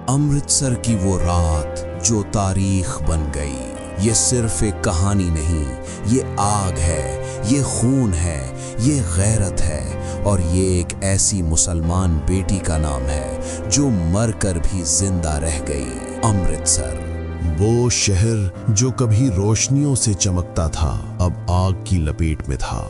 امرتسر کی وہ رات جو تاریخ بن گئی، یہ صرف ایک کہانی نہیں، یہ آگ ہے، یہ خون ہے، یہ غیرت ہے، اور یہ ایک ایسی مسلمان بیٹی کا نام ہے جو مر کر بھی زندہ رہ گئی۔ امرتسر، وہ شہر جو کبھی روشنیوں سے چمکتا تھا، اب آگ کی لپیٹ میں تھا۔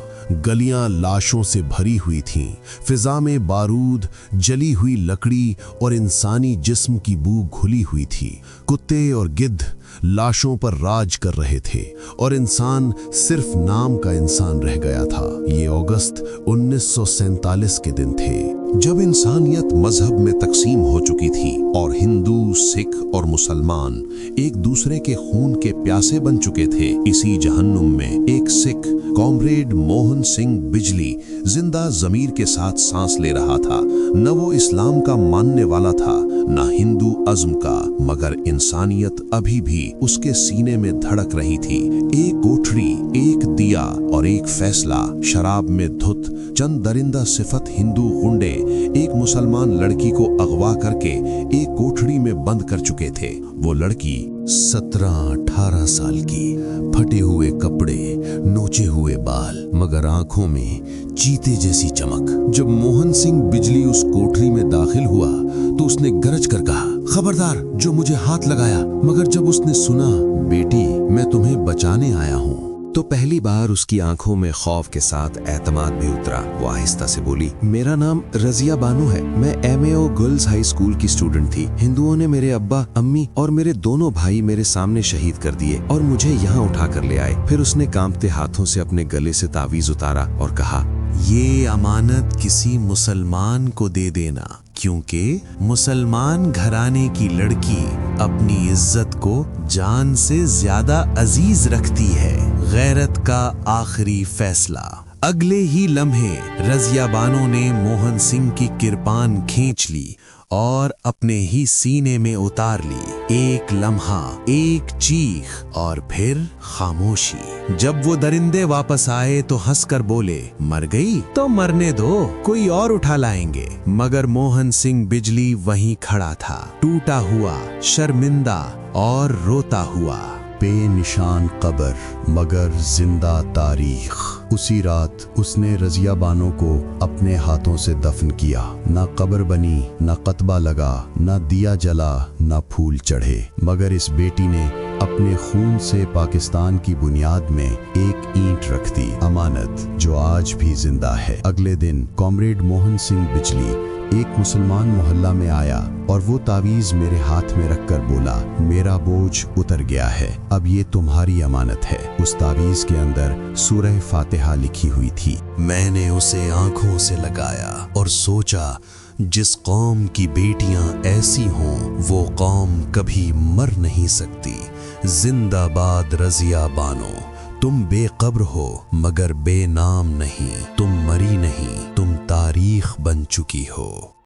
گلیاں لاشوں سے بھری ہوئی تھیں، فضا میں بارود، جلی ہوئی لکڑی اور انسانی جسم کی بو گھلی ہوئی تھی۔ کتے اور گدھ لاشوں پر راج کر رہے تھے اور انسان صرف نام کا انسان رہ گیا تھا۔ یہ اگست 1947 کے دن تھے، جب انسانیت مذہب میں تقسیم ہو چکی تھی اور ہندو، سکھ اور مسلمان ایک دوسرے کے خون کے پیاسے بن چکے تھے۔ اسی جہنم میں ایک سکھ کامریڈ موہن سنگھ بجلی زندہ ضمیر کے ساتھ سانس لے رہا تھا۔ نہ وہ اسلام کا ماننے والا تھا، نہ ہندو ازم کا، مگر انسانیت ابھی بھی اس کے سینے میں دھڑک رہی تھی۔ ایک کوٹھڑی، ایک دیا اور ایک فیصلہ، شراب میں دھت چند درندہ صفت ہندو غنڈے ایک مسلمان لڑکی کو اغوا کر کے ایک کوٹھڑی میں بند کر چکے تھے۔ وہ لڑکی 17-18 سال کی، پھٹے ہوئے کپڑے، نوچے ہوئے بال، مگر آنکھوں میں چیتے جیسی چمک۔ جب موہن سنگھ بجلی اس کوٹھری میں داخل ہوا تو اس نے گرج کر کہا، خبردار جو مجھے ہاتھ لگایا۔ مگر جب اس نے سنا، بیٹی میں تمہیں بچانے آیا ہوں، تو پہلی بار اس کی آنکھوں میں خوف کے ساتھ اعتماد بھی اترا۔ وہ آہستہ سے بولی، میرا نام رضیہ بانو ہے، میں MAO گرلز ہائی اسکول کی اسٹوڈنٹ تھی۔ ہندوؤں نے میرے ابا، امی اور میرے دونوں بھائی میرے سامنے شہید کر دیے اور مجھے یہاں اٹھا کر لے آئے۔ پھر اس نے کانپتے ہاتھوں سے اپنے گلے سے تعویذ اتارا اور کہا، یہ امانت کسی مسلمان کو دے دینا، کیونکہ مسلمان گھرانے کی لڑکی اپنی عزت کو جان سے زیادہ عزیز رکھتی ہے۔ غیرت کا آخری فیصلہ۔ اگلے ہی لمحے رضیہ بانو نے موہن سنگھ کی کرپان کھینچ لی اور اپنے ہی سینے میں اتار لی۔ ایک لمحہ، ایک چیخ اور پھر خاموشی۔ جب وہ درندے واپس آئے تو ہنس کر بولے، مر گئی تو مرنے دو، کوئی اور اٹھا لائیں گے۔ مگر موہن سنگھ بجلی وہیں کھڑا تھا، ٹوٹا ہوا، شرمندہ اور روتا ہوا۔ بے نشان قبر مگر زندہ تاریخ۔ اسی رات اس نے رضیہ بانو کو اپنے ہاتھوں سے دفن کیا۔ نہ قبر بنی، نہ قطبہ لگا، نہ دیا جلا، نہ پھول چڑھے، مگر اس بیٹی نے اپنے خون سے پاکستان کی بنیاد میں ایک اینٹ رکھ دی، امانت جو آج بھی زندہ ہے۔ اگلے دن کامریڈ موہن سنگھ بجلی ایک مسلمان محلہ میں آیا اور وہ تعویذ میرے ہاتھ میں رکھ کر بولا، میرا بوجھ اتر گیا ہے، اب یہ تمہاری امانت ہے۔ اس تعویذ کے اندر سورہ فاتحہ لکھی ہوئی تھی۔ میں نے اسے آنکھوں سے لگایا اور سوچا، جس قوم کی بیٹیاں ایسی ہوں وہ قوم کبھی مر نہیں سکتی۔ زندہ باد رضیہ بانو، تم بے قبر ہو مگر بے نام نہیں، تم مری نہیں، تم تاریخ بن چکی ہو۔